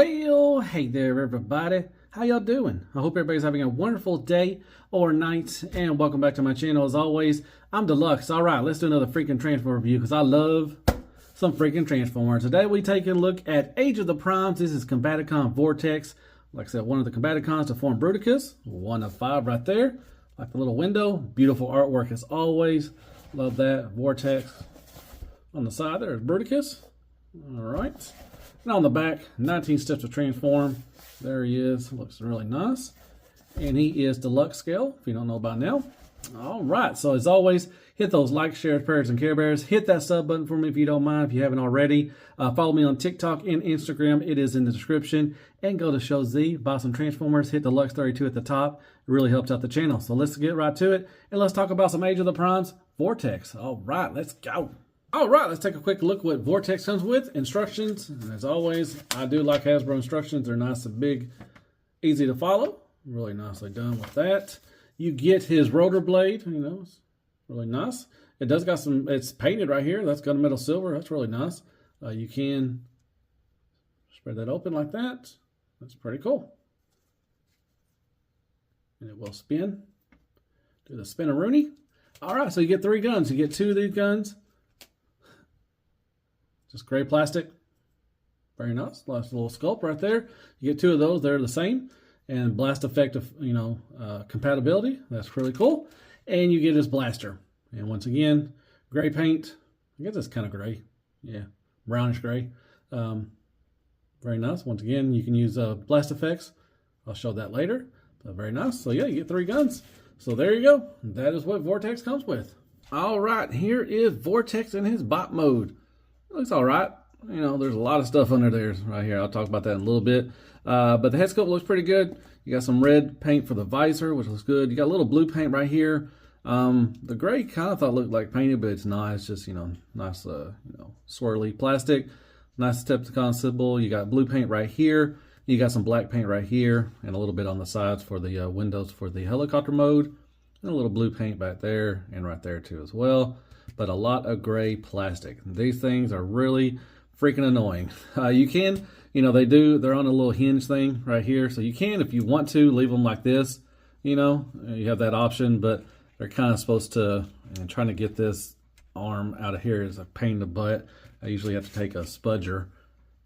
Well, hey there everybody. How y'all doing? I hope everybody's having a wonderful day or night, and welcome back to my channel. As always, I'm Deluxe. All right, let's do another freaking Transformer review because I love some freaking Transformers. Today we take a look at Age of the Primes. This is Combaticon Vortex. Like I said, one of the Combaticons to form Bruticus. 1 of 5 right there. Like the little window. Beautiful artwork as always. Love that. Vortex. On the side there is Bruticus. All right. And on the back, 19 steps to transform. There he is. Looks really nice. And he is deluxe scale, if you don't know by now. All right. So as always, hit those likes, shares, prayers, and care bears. Hit that sub button for me if you don't mind, if you haven't already. Follow me on TikTok and Instagram. It is in the description. And go to Show Z, buy some Transformers, hit Deluxe 32 at the top. It really helps out the channel. So let's get right to it. And let's talk about some Age of the Primes Vortex. All right, let's go. All right, let's take a quick look what Vortex comes with. Instructions, and as always, I do like Hasbro instructions. They're nice and big, easy to follow. Really nicely done with that. You get his rotor blade, you know, it's really nice. It does got some, it's painted right here. That's gunmetal silver, that's really nice. You can spread that open like that. That's pretty cool. And it will spin. Do the spin-a-rooney. All right, so you get 3 guns. You get 2 of these guns. Just gray plastic. Very nice. Nice little sculpt right there. You get 2 of those. They're the same. And blast effect of, compatibility. That's really cool. And you get his blaster. And once again, gray paint. I guess it's kind of gray. Yeah, brownish gray. Very nice. Once again, you can use blast effects. I'll show that later. But very nice. So yeah, you get 3 guns. So there you go. That is what Vortex comes with. All right, here is Vortex in his bot mode. It looks all right. You know, there's a lot of stuff under there right here. I'll talk about that in a little bit. But the head sculpt looks pretty good. You got some red paint for the visor, which looks good. You got a little blue paint right here. The gray kind of thought looked like painted, but it's not. It's just, nice, swirly plastic. Nice Decepticon symbol. You got blue paint right here. You got some black paint right here, and a little bit on the sides for the windows for the helicopter mode. And a little blue paint back there and right there too as well. But a lot of gray plastic. These things are really freaking annoying. You can, they're on a little hinge thing right here. So you can, if you want to, leave them like this. You have that option, but they're kind of supposed to, and trying to get this arm out of here is a pain in the butt. I usually have to take a spudger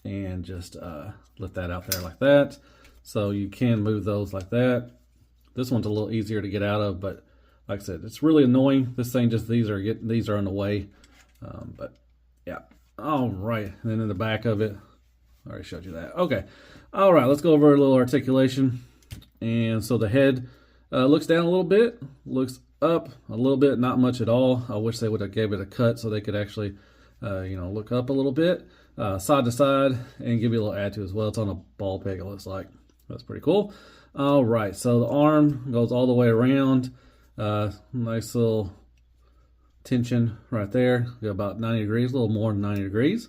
and just lift that out there like that. So you can move those like that. This one's a little easier to get out of, but like I said, it's really annoying. This thing just, these are in the way. But yeah. All right. And then in the back of it, I already showed you that. Okay. All right. Let's go over a little articulation. And so the head looks down a little bit, looks up a little bit, not much at all. I wish they would have gave it a cut so they could actually, look up a little bit, side to side, and give you a little attitude as well. It's on a ball peg, it looks like. That's pretty cool. All right. So the arm goes all the way around. Nice little tension right there. Got about 90 degrees, a little more than 90 degrees.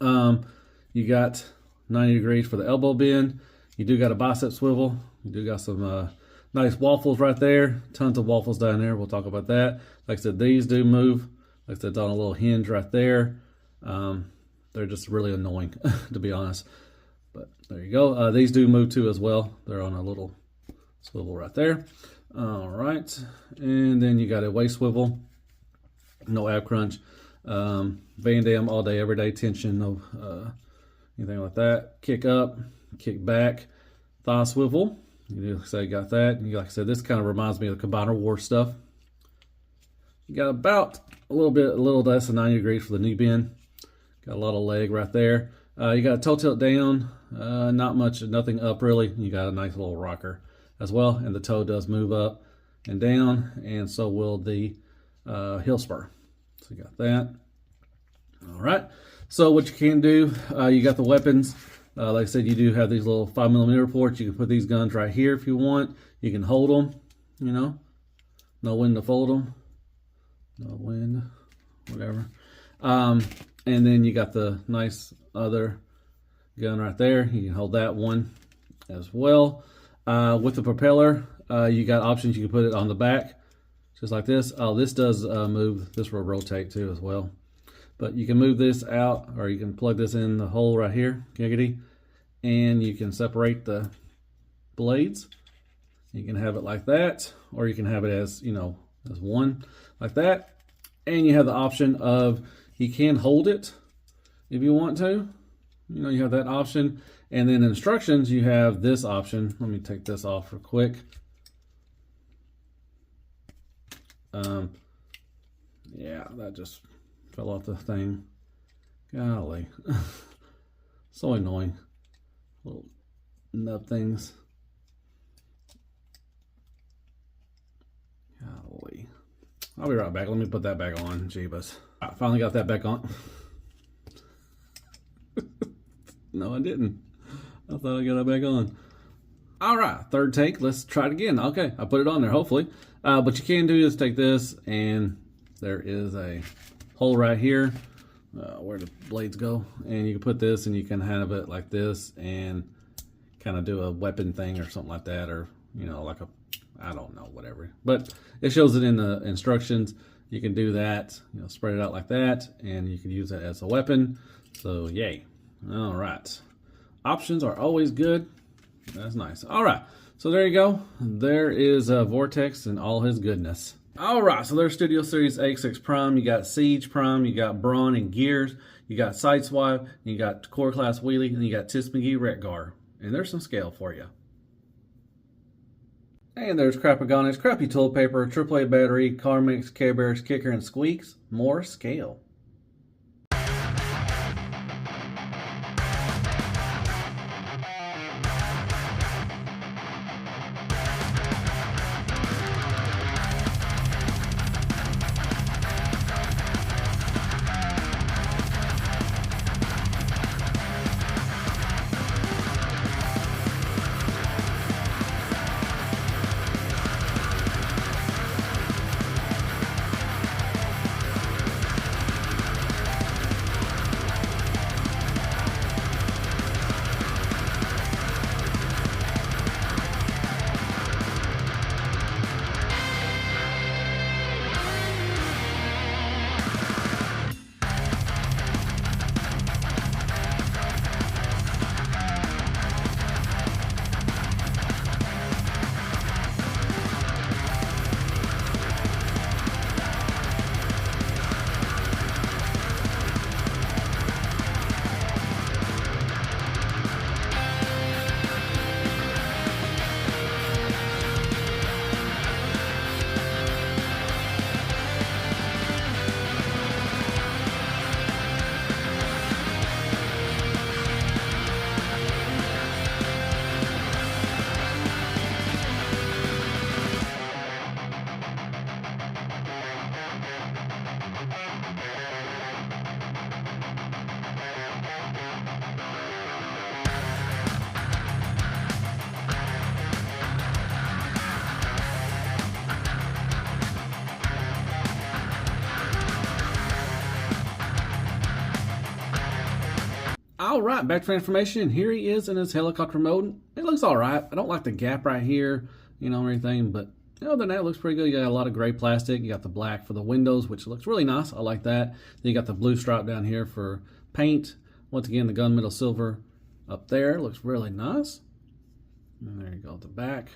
You got 90 degrees for the elbow bend. You do got a bicep swivel. You do got some nice waffles right there. Tons of waffles down there. We'll talk about that. Like I said, these do move. Like I said, it's on a little hinge right there. They're just really annoying, to be honest. But there you go. These do move too as well. They're on a little swivel right there. All right, and then you got a waist swivel, no ab crunch, Van Damme all day, every day tension, no anything like that. Kick up, kick back, thigh swivel. You do say you got that. And like I said, this kind of reminds me of the Combiner War stuff. You got about a little less than 90 degrees for the knee bend. Got a lot of leg right there. You got a toe tilt down, not much, nothing up really. You got a nice little rocker as well, and the toe does move up and down, and so will the heel spur. So you got that. All right. So what you can do, you got the weapons. Like I said, you do have these little 5mm ports. You can put these guns right here if you want. You can hold them. No wind to fold them. No wind, whatever. And then you got the nice other gun right there. You can hold that one as well. With the propeller, you got options. You can put it on the back, just like this. Oh, this does move. This will rotate too as well. But you can move this out, or you can plug this in the hole right here, giggity, and you can separate the blades. You can have it like that, or you can have it as, you know, as one like that. And you have the option of, you can hold it if you want to. You know, you have that option. And then instructions, you have this option. Let me take this off real quick. Yeah, that just fell off the thing. Golly. So annoying. Little nub things. Golly. I'll be right back. Let me put that back on. Jeebus. I finally got that back on. No, I didn't. I thought I got it back on. All right, third take. Let's try it again. Okay, I put it on there, hopefully. But you can do is take this, and there is a hole right here where the blades go. And you can put this, and you can have it like this, and kind of do a weapon thing or something like that, or, you know, like a, I don't know, whatever. But it shows it in the instructions. You can do that, you know, spread it out like that, and you can use it as a weapon. So, yay. All right. Options are always good. That's nice. All right. So there you go. There is Vortex and all his goodness. All right. So there's Studio Series X6 Prime. You got Siege Prime. You got Brawn and Gears. You got Sideswipe. You got Core Class Wheelie. And you got Tis McGee Retgar. And there's some scale for you. And there's Crapagonics, Crappy Toilet Paper, AAA Battery, Car Mix, Care Bears, Kicker, and Squeaks. More scale. All right, back to transformation. Here he is in his helicopter mode. It looks all right. I don't like the gap right here, you know, or anything, but other than that, it looks pretty good. You got a lot of gray plastic. You got the black for the windows, which looks really nice. I like that. Then you got the blue stripe down here for paint. Once again, the gunmetal silver up there looks really nice. And there you go, the back.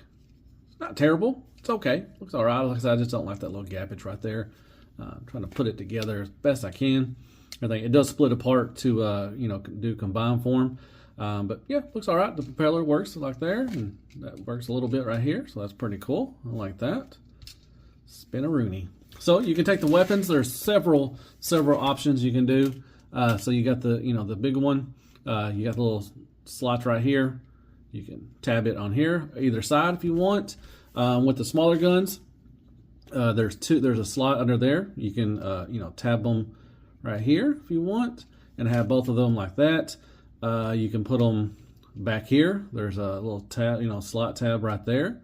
It's not terrible. It's okay. Looks all right. Like I said, I just don't like that little gappage right there. I'm trying to put it together as best I can. I think it does split apart to, you know, do combined form. But yeah, looks all right. The propeller works like there, and that works a little bit right here. So that's pretty cool. I like that. Spin-a-rooney. So you can take the weapons. There's several options you can do. So you got the, you know, the big one. You got the little slots right here. You can tab it on here, either side if you want. With the smaller guns, there's a slot under there. You can, you know, tab them right here if you want, and have both of them like that. You can put them back here. There's a little tab, you know, slot tab right there.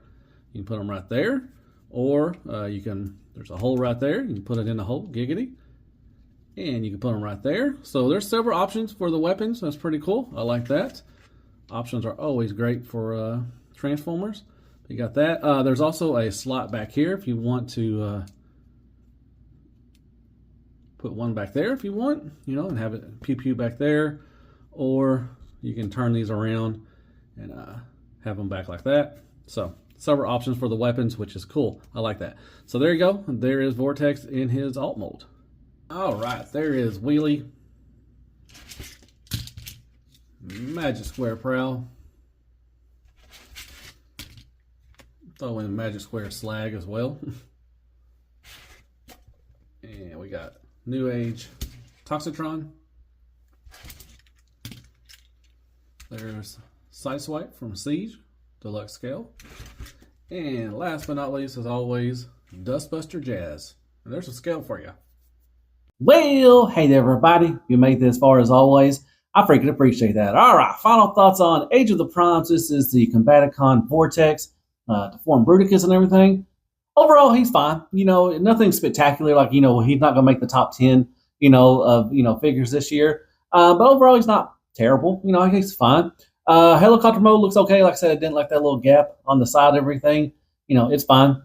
You can put them right there, or you can. There's a hole right there. You can put it in the hole, giggity, and you can put them right there. So there's several options for the weapons. That's pretty cool. I like that. Options are always great for Transformers. You got that. There's also a slot back here if you want to put one back there if you want, you know, and have it pew pew back there. Or you can turn these around and have them back like that. So several options for the weapons, which is cool. I like that. So there you go. There is Vortex in his alt mode. All right, there is Wheelie, Magic Square Prowl. Throw in Magic Square Slag as well. And we got New Age Toxitron. There's Sideswipe from Siege, Deluxe Scale. And last but not least, as always, Dustbuster Jazz. And there's a scale for you. Well, hey there, everybody. You made this far as always. I freaking appreciate that. All right, final thoughts on Age of the Primes. This is the Combaticon Vortex, Deformed Bruticus and everything. Overall, he's fine. You know, nothing spectacular. Like, you know, he's not going to make the top 10, you know, of, you know, figures this year. But overall, he's not terrible. You know, I guess he's fine. Helicopter mode looks okay. Like I said, I didn't like that little gap on the side of everything. You know, it's fine.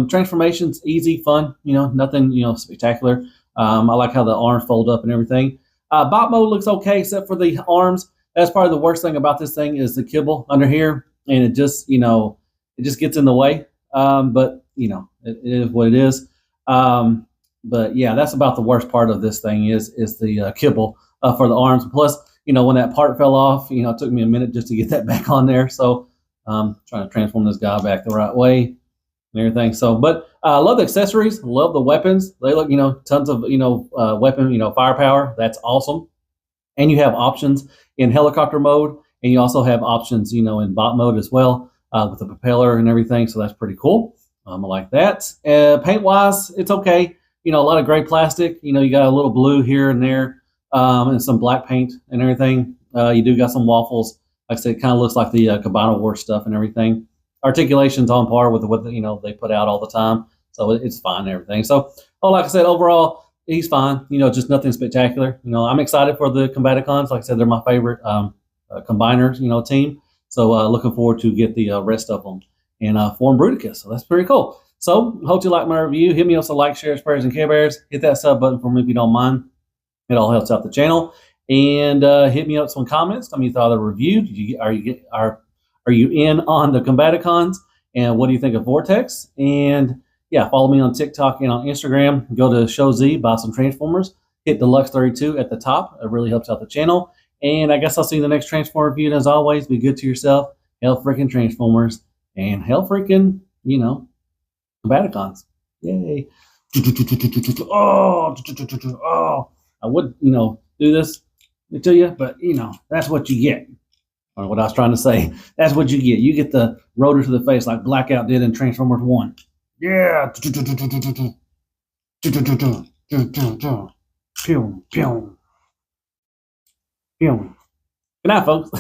Transformations, easy, fun. You know, nothing, you know, spectacular. I like how the arms fold up and everything. Bot mode looks okay, except for the arms. That's probably the worst thing about this thing is the kibble under here. And it just, you know, it just gets in the way. But, you know, it is what it is. But yeah, that's about the worst part of this thing is the kibble for the arms. Plus, you know, when that part fell off, you know, it took me a minute just to get that back on there. So trying to transform this guy back the right way and everything. So, but I love the accessories, love the weapons. They look, you know, tons of, you know, weapon, you know, firepower. That's awesome. And you have options in helicopter mode, and you also have options, you know, in bot mode as well with the propeller and everything. So that's pretty cool. I like that. Paint wise, it's okay. You know, a lot of gray plastic. You know, you got a little blue here and there, and some black paint and everything. You do got some waffles. Like I said, it kind of looks like the Cabana War stuff and everything. Articulation's on par with what you know they put out all the time, so it's fine and everything. So, like I said, overall he's fine. You know, just nothing spectacular. You know, I'm excited for the Combaticons. Like I said, they're my favorite combiners. You know, team. So looking forward to get the rest of them and form Bruticus. So that's pretty cool. So hope you like my review. Hit me up with like, shares, prayers, and Care Bears. Hit that sub button for me if you don't mind. It all helps out the channel. And hit me up with some comments. Tell me you thought of the review. Are you in on the Combaticons? And what do you think of Vortex? And yeah, follow me on TikTok and on Instagram. Go to Show Z, buy some Transformers. Hit Deluxe 32 at the top. It really helps out the channel. And I guess I'll see you in the next Transformer review. And as always, be good to yourself. Hell freaking Transformers. And hell freaking, you know, Combaticons. Yay. Oh, I would, you know, do this to you, but, you know, that's what you get. Or what I was trying to say. That's what you get. You get the rotor to the face like Blackout did in Transformers 1. Yeah. Pew, pew. Pew. Good night, folks.